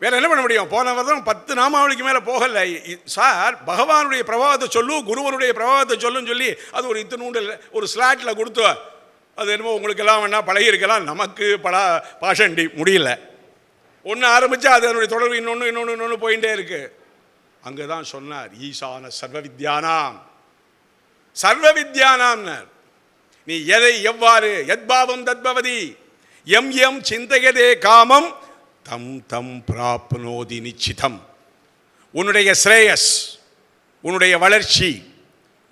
வேறு என்ன பண்ண முடியும்? போன வருடம் 10 நாமாவளிக்கு மேலே போகலை சார். பகவானுடைய பிரபாவத்தை சொல்லு, குருவனுடைய பிரபாவத்தை சொல்லுன்னு சொல்லி அது ஒரு இத்தனூண்டு ஒரு ஸ்லாட்டில் கொடுத்து, அது என்னமோ உங்களுக்கெல்லாம் வேணால் பழகிருக்கலாம், நமக்கு பாஷண்டி முடியல. ஒன்று ஆரம்பித்தா அது அதனுடைய தொடர்பு இன்னொன்று போயிட்டே இருக்குது. அங்கே தான் சொன்னார், ஈசான சர்வ வித்யானாம். நீ எதை எவ்வாறு யத்பாவம் தத்பவதி எம் சிந்தையதே காமம் தம் பிராப்னோதி நிச்சிதம். உன்னுடைய ஸ்ரேயஸ், உன்னுடைய வளர்ச்சி,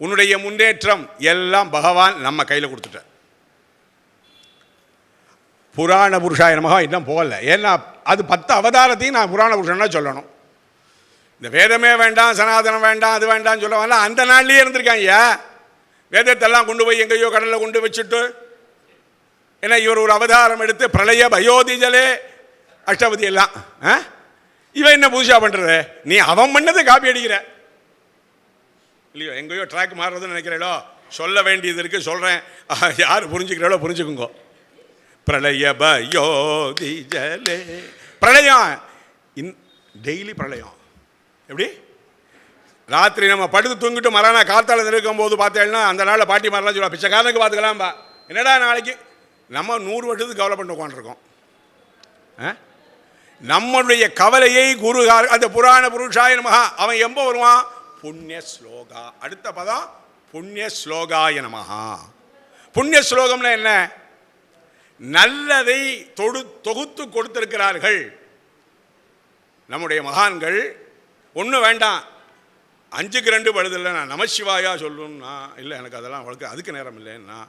உன்னுடைய முன்னேற்றம் எல்லாம் பகவான் நம்ம கையில் கொடுத்துட்டார். புராண புருஷாய நமஹ இன்னும் போகல. ஏன்னா அது 10 அவதாரத்தையும் நான் புராண புருஷன்னா சொல்லணும். இந்த வேதமே வேண்டாம், சனாதனம் வேண்டாம், அது வேண்டாம்னு சொல்லுவாங்க. அந்த நாள்லேயே இருந்திருக்காங்க. ஐயா, வேதத்தெல்லாம் கொண்டு போய் எங்கேயோ கடலில் கொண்டு வச்சுட்டு, ஏன்னா இவர் ஒரு அவதாரம் எடுத்து பிரளய பயோதிஜலே அஷ்டபதி எல்லாம் இவன் என்ன புதுசாக பண்ணுறது? நீ அவன் பண்ணதை காப்பி அடிக்கிற இல்லையோ? எங்கேயோ ட்ராக் மாறுறதுன்னு நினைக்கிறீங்களோ? சொல்ல வேண்டியது இருக்குது, சொல்கிறேன். யார் புரிஞ்சுக்கிறாளோ புரிஞ்சுக்குங்க. பிரளய பயோதிஜலே பிரளயம், டெய்லி பிரளயம். எப்படி ராத்திரி நம்ம படுத்து தூங்கிட்டு மறானா காத்தால இருக்கும் போது பார்த்தேன்னா அந்த நாளில் பாட்டி மாதிரிலாம் சொல்லுவா, பிச்சைக்காரனுக்கு பார்த்துக்கலாம்பா. என்னடா நாளைக்கு நம்ம 100 வருஷத்துக்கு கவலை பண்ணி உட்காந்துருக்கோம். நம்மளுடைய கவலையை குருகார் அந்த புராண புருஷாய நமஹ அவன் எம்ப வருவான்? புண்ணிய ஸ்லோகா. அடுத்த பதம் புண்ணிய ஸ்லோகாய நமஹ. புண்ணிய ஸ்லோகம்னா என்ன? நல்லதை தொகுத்து கொடுத்திருக்கிறார்கள் நம்முடைய மகான்கள். ஒன்றும் வேண்டாம், 5க்கு 2 பழுதில்லை, நான் நமசிவாயா சொல்லணும்னா இல்லை, எனக்கு அதெல்லாம் வழக்கு அதுக்கு நேரம் இல்லைன்னா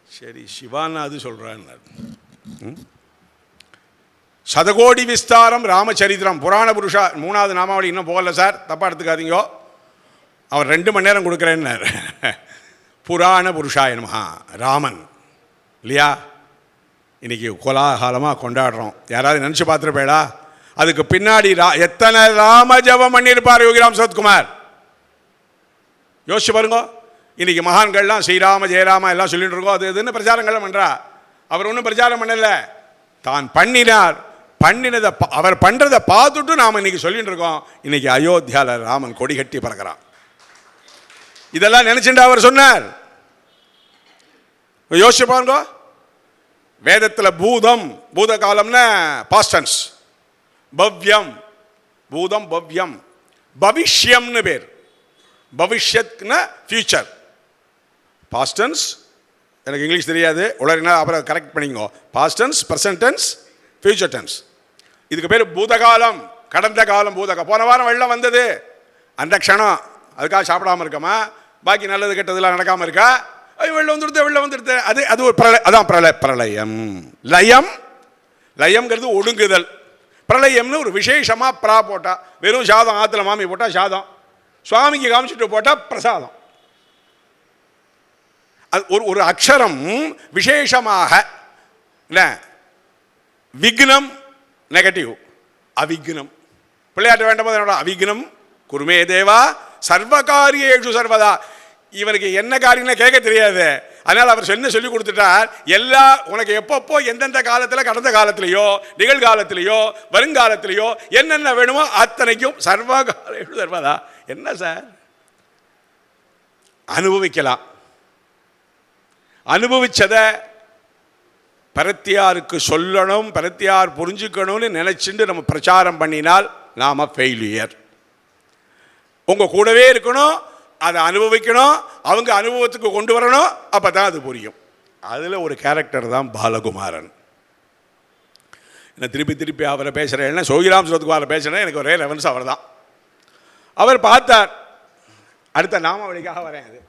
சரி சிவானா அது சொல்கிறான்னு. சதகோடி விஸ்தாரம் ராமச்சரித்திரம் புராண புருஷா 3வது நாமாவளி இன்னும் போகல சார், தப்பாக எடுத்துக்காதீங்கோ. அவர் 2 மணி நேரம் கொடுக்குறேன்னார். புராண புருஷாய நமஹ ராமன் இல்லையா? இன்றைக்கி கோலாகாலமாக கொண்டாடுறோம். யாராவது நினச்சி பார்த்துருப்பேடா? அதுக்கு பின்னாடி எத்தனை ராம ஜபம் பண்ணியிருப்பார் யோகிராம் சரத்குமார்? யோசிச்சு பாருங்க. இன்னைக்கு மகான்கள்லாம் ஸ்ரீராம ஜெயராமா எல்லாம் சொல்லிட்டு இருக்கோம். அது எதுன்னு பிரச்சாரங்கள்லாம் பண்ணுறா. அவர் ஒன்றும் பிரச்சாரம் பண்ணலை, தான் பண்ணினார். பண்ணினதை அவர் பண்ணுறதை பார்த்துட்டு நாம் இன்னைக்கு சொல்லிட்டு இருக்கோம். இன்னைக்கு அயோத்தியாவில் ராமன் கொடி கட்டி பறக்கிறான். இதெல்லாம் நினைச்சுட்டு அவர் சொன்னார். யோசிச்சு பாருங்க. வேதத்தில் பூத காலம்னா பாஸ்டன்ஸ், பவ்யம் பூதம் பவ்யம், பவிஷ்யம்னு பேர். பவிஷ்யத்னா ஃபியூச்சர். பாஸ்டன்ஸ் எனக்கு இங்கிலீஷ் தெரியாது, உலகினா அப்புறம் கரெக்ட் பண்ணிக்கோ. பாஸ்டன்ஸ், ப்ரெசன்ட் டென்ஸ், ஃபியூச்சர் டென்ஸ். இதுக்கு பேர் பூதகாலம், கடந்த காலம். போன வாரம் வெள்ளம் வந்தது, அந்த க்ஷணம் அதுக்காக சாப்பிடாமல் இருக்கமா? பாக்கி நல்லது கெட்டதெல்லாம் நடக்காமல் இருக்கா? வெள்ளம் வந்துடுது. அது ஒரு அதான் பிரளயம். லயம்ங்கிறது ஒடுங்குதல். பிரளயம்னு ஒரு விசேஷமாக பிரா போட்டால், வெறும் சாதம் ஆற்றுல மாமி போட்டால் சாதம், சுவாமிக்கு காமிச்சிட்டு போட்டால் பிரசாதம். அது ஒரு அக்ஷரம் விசேஷமாக இல்லை. விக்னம் நெகட்டிவ், அவிக்னம். பிள்ளையாட்ட வேண்டாம் போது என்னோட அவிக்னம் குருமே தேவா சர்வகாரியேஷு சர்வதா. இவனுக்கு என்ன காரியம்னா கேட்க தெரியாது, அதனால் அவர் என்ன சொல்லி கொடுத்துட்டார், எல்லா உனக்கு எப்பப்போ எந்தெந்த காலத்தில், கடந்த காலத்திலேயோ நிகழ்காலத்திலேயோ வருங்காலத்திலேயோ என்னென்ன வேணுமோ அத்தனைக்கும் சர்வகால சர்வதா. என்ன சார், அனுபவிக்கலாம். அனுபவிச்சதை பரத்தியாருக்கு சொல்லணும், பரத்தியார் புரிஞ்சுக்கணும்னு நினைச்சுட்டு நம்ம பிரச்சாரம் பண்ணினால் நாம ஃபெயிலியர். உங்க கூடவே இருக்கணும், அதை அனுபவிக்கணும், அவங்க அனுபவத்துக்கு கொண்டு வரணும், அப்போ தான் அது புரியும். அதில் ஒரு கேரக்டர் தான் பாலகுமாரன். என்ன திருப்பி திருப்பி அவரை பேசுகிறேன்னா, சோகிராம் சுரத்குமாரை பேசுகிறேன், எனக்கு ஒரே ரெஃபரன்ஸ் அவர் தான். அவர் பார்த்தார், அடுத்த நாமாவளிக்காக வரேன். அது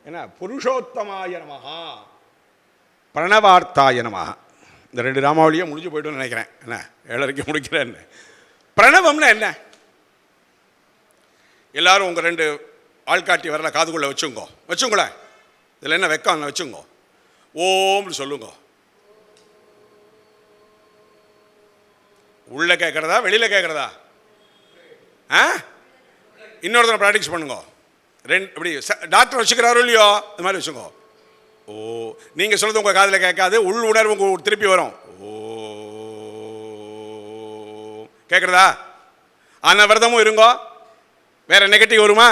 என்ன, புருஷோத்தமாய நமஹா, பிரணவார்த்தாய நமஹா. இந்த 2 நாமாவளியும் முடிஞ்சு போய்ட்டுன்னு நினைக்கிறேன். என்ன 7:30 முடிக்கிறேன்னு. பிரணவம்னா என்ன? எல்லாரும் உங்கள் 2 ஆள்காட்டி வரல காதுக்குள்ளே வச்சுங்களேன். இதில் என்ன வெக்கம் வச்சுங்கோ. ஓம்னு சொல்லுங்க. உள்ள கேட்குறதா வெளியில் கேட்குறதா? இன்னொருத்தனை ப்ராக்டிஸ் பண்ணுங்க. 2 இப்படி டாக்டர் வச்சுக்கிறாரோ இல்லையோ இந்த மாதிரி வச்சுக்கோ. ஓ, நீங்கள் சொல்கிறது உங்கள் காதில் கேட்காது, உள் உணர்வு உங்கள் திருப்பி வரும். ஓ கேட்குறதா? அனவரதமும் இருங்கோ. வேற நெகட்டிவ் வருமா?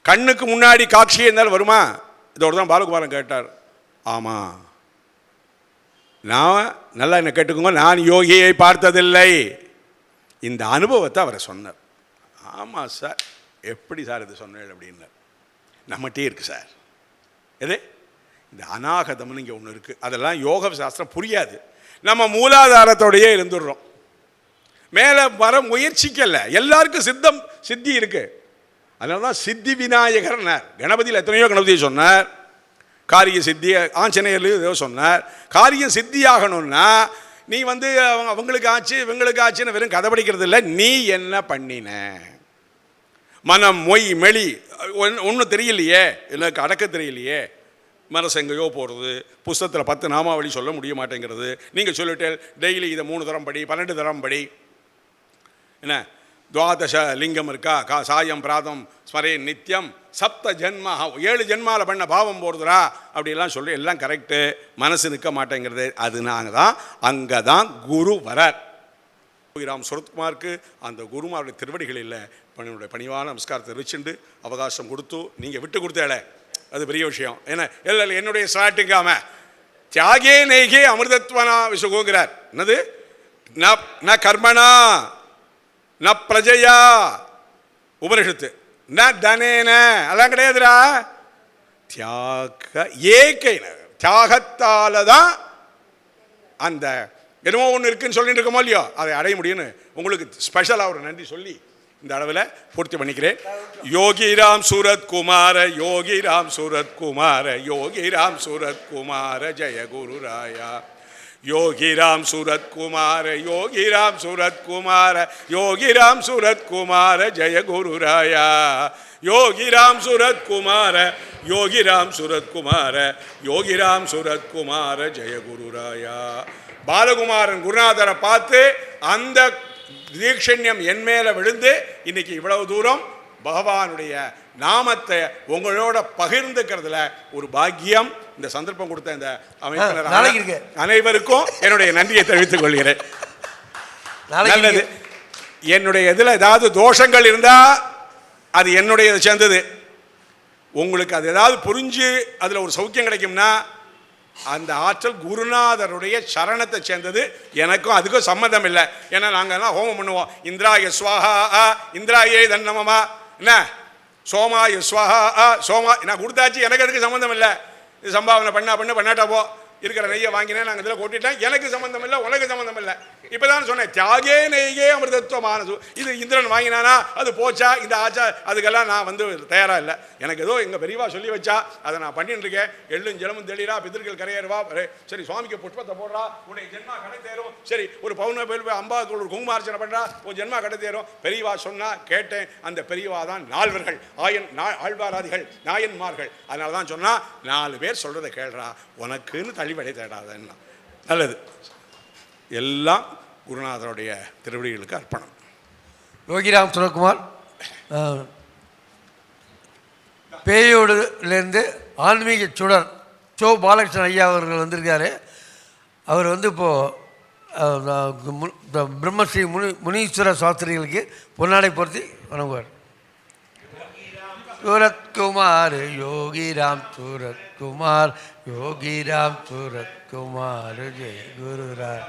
கண்ணுக்கு முன்னாடி காட்சியே இருந்தாலும் வருமா? இதோட தான் பாலகுமாரன் கேட்டார். ஆமாம், நான் நல்லா என்ன கேட்டுக்கோங்க, நான் யோகியை பார்த்ததில்லை. இந்த அனுபவத்தை அவரை சொன்னார். ஆமாம் சார், எப்படி சார் இது சொன்னேன் அப்படின்னார். நம்மகிட்டே இருக்குது சார். எது இந்த அநாகதம்னு இங்கே ஒன்று இருக்குது. அதெல்லாம் யோக சாஸ்திரம் புரியாது. நம்ம மூலாதாரத்தோடையே இருந்துடுறோம். மேலே வர முயற்சிக்கல. எல்லாருக்கும் சித்தி இருக்கு. அதனால தான் சித்தி விநாயகர்னார். கணபதியில் எத்தனையோ கணபதியை சொன்னார். காரிய சித்தி, ஆஞ்சநேயர் ஏதோ சொன்னார். காரியம் சித்தியாகணும்னா நீ வந்து அவங்களுக்கு ஆச்சு இவங்களுக்கு ஆச்சுன்னு வெறும் கதை படிக்கிறது இல்லை. நீ என்ன பண்ணின, மனம் மொய் மெளி ஒன்றும் தெரியலையே, எனக்கு அடக்க தெரியலையே, மனசு எங்கேயோ போகிறது, புஸ்தகத்தில் 10 நாமாவளி சொல்ல முடிய மாட்டேங்கிறது. நீங்கள் சொல்லிட்டு டெய்லி இதை 3 தரம் படி, 12 தரம் படி. என்ன துவாதச லிங்கம் இருக்கா, சாயம் பிராதம் ஸ்மரே நித்தியம் சப்த ஜென்மா, 7 ஜென்மாவில் பண்ண பாவம் போடுதுரா அப்படிலாம் சொல்லி எல்லாம் கரெக்டு. மனசு நிற்க மாட்டேங்கிறது. அது நாங்கள் தான், அங்கே தான் குரு வரார். ராம் சுரத்குமாருக்கு அந்த குருமாருடைய திருவடிகளில் என்னுடைய பணிவான நமஸ்காரத்தை தெரிவிச்சுண்டு அவகாசம் கொடுத்து நீங்கள் விட்டு கொடுத்தேல, அது பெரிய விஷயம். ஏன்னா இல்லை என்னுடைய ஸ்டார்டிங்காம தியாகே நெய்கே அமிர்தத்வனா விசுகோங்கிறார். என்னது, ந கர்மனா ந பிரஜையா உபனிஷத்து, ந தனேன அதெல்லாம் கிடையாதுடா. தியாகத்தால தான் அந்த என்னமோ ஒன்று இருக்குன்னு சொல்லிட்டு இருக்கோமோ இல்லையோ அதை அடைய முடியும்னு உங்களுக்கு ஸ்பெஷலாக ஒரு நன்றி சொல்லி இந்த அளவில் பூர்த்தி பண்ணிக்கிறேன். யோகிராம் சூரத்குமார, யோகிராம் சூரத்குமார, யோகிராம் சூரத்குமார ஜெய குருராயா. யோகிராம் சூரத்குமார, யோகிராம் சூரத்குமார, யோகிராம் சூரத்குமார ஜெய குருராயா. யோகிராம் சூரத்குமார, யோகிராம் சூரத்குமார, யோகிராம் சூரத்குமார ஜெய குருராயா. பாலகுமாரன் குருநாதரை பார்த்து அந்த தீட்சண்யம் என் மேல விழுந்து இன்னைக்கு இவ்வளவு தூரம் பகவானுடைய நாமத்தை உங்களோட பகிர்ந்துக்கிறதுல ஒரு பாக்கியம். இந்த சந்தர்ப்பம் கொடுத்த இந்த அமைப்பினர் அனைவருக்கும் என்னுடைய நன்றியை தெரிவித்துக் கொள்கிறேன். நல்லது. என்னுடைய இதில் ஏதாவது தோஷங்கள் இருந்தா அது என்னுடைய சேர்ந்தது. உங்களுக்கு அது ஏதாவது புரிஞ்சு அதில் ஒரு சௌக்கியம் கிடைக்கும்னா அந்த ஆற்றல் குருநாதருடைய சரணத்தை சேர்ந்தது. எனக்கும் அதுக்கும் சம்மந்தம் இல்லை. ஏன்னா நாங்கள்லாம் ஹோமம் பண்ணுவோம். இந்திராய ஸ்வாஹா, இந்திராயே தன்னமமா, என்ன சோமாய ஸ்வாஹா, சோமா நான் கொடுத்தாச்சு, எனக்கு அதுக்கு சம்மந்தம் இல்லை. இது சம்பாவனை பண்ணாட்டா போ, இருக்கிற நெய்யை வாங்கினேன், நாங்கள் இதில் கொட்டிட்டேன், எனக்கு சம்மந்தம் இல்லை, உனக்கு சம்மந்தம் இல்லை. இப்போதான் சொன்னேன், தியாகே நெய்யே அமிர்தத்துவமானது. இது இந்திரன் வாங்கினானா அது போச்சா இந்த ஆச்சா, அதுக்கெல்லாம் நான் வந்து தயாராக இல்லை. எனக்கு ஏதோ எங்கள் பெரியவா சொல்லி வச்சா அதை நான் பண்ணிட்டு இருக்கேன். எள்ளும் ஜலமும் தெளிரா, பிதர்கள் கரையேறுவா. சரி, சுவாமிக்கு புஷ்பத்தை போடுறா, உன்னை ஜென்மா கடை தேரும். சரி, ஒரு பவுன பேர் அம்பாவுக்கு ஒரு குங்குமார்ச்சனை பண்ணுறா, ஒரு ஜென்மா கடை தேரும். பெரியவா சொன்னா கேட்டேன். அந்த பெரியவா தான் நால்வர்கள், ஆழ்வாராதிகள், நாயன்மார்கள். அதனால தான் சொன்னா 4 பேர் சொல்றதை கேள்றா, உனக்குன்னு தள்ளிவடை தேடாதன்னா. நல்லது. எல்லாம் குருநாதருடைய திருவடிகளுக்கு அர்ப்பணம். யோகிராம் சுரத்குமார் பேயோடுலேருந்து ஆன்மீக சுடர் சோ பாலகிருஷ்ணன் ஐயா அவர்கள் வந்திருக்காரு. அவர் வந்து இப்போது பிரம்மஸ்ரீ முனீஸ்வர சாஸ்திரிகளுக்கு பொன்னாடை பொருத்தி வணங்குவார். சூரத்குமார் யோகிராம் சூரத்குமார் யோகிராம் சூரத்குமார் ஜெய குருராம்.